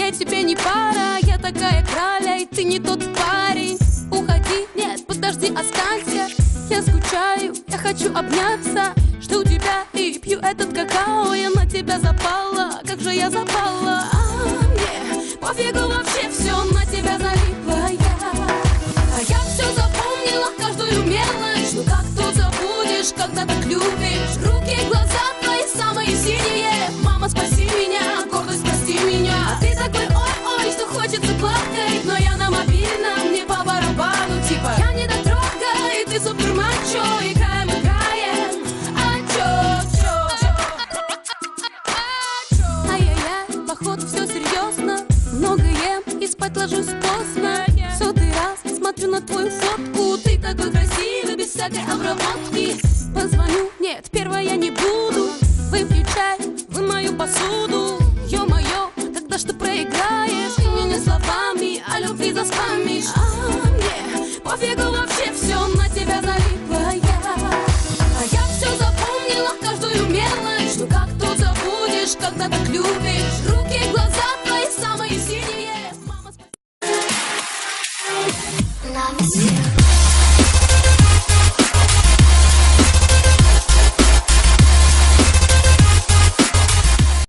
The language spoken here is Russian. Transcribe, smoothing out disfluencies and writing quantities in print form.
Я тебе не пара, я такая краля, и ты не тот парень. Уходи, нет, подожди, останься. Я скучаю, я хочу обняться. Жду тебя и пью этот какао. Я на тебя запала, как же я запала. Мне пофигу вообще, все на тебя залипла я. А я все запомнила, каждую мелочь. Ну как тут забудешь, когда так любишь? Руки, глаза твои самые синие. Мама, спаси меня, гордость, прости меня. А ты такой ой-ой, что хочется плакать. Но я на мобильном, мне по барабану. Типа я не дотрога, и ты супер мачо. Играем, играем, а чё? Ай-яй-яй, походу все серьезно. Много ем и спать ложусь поздно. Сотый раз смотрю на твою фотку. Ты такой красивый, без всякой обработки. Позвоню, нет, первая я не буду. Выпью чай, вымою посуду. Ё-моё, когда ж ты проиграешь? И мне не словами, а любви заспамишь. Мне пофигу вообще, все на тебя залипла я. А я все запомнила, каждую мелочь. Ну как тут забудешь, когда так любишь? Руки, глаза твои самые синие. Мама, Love is you.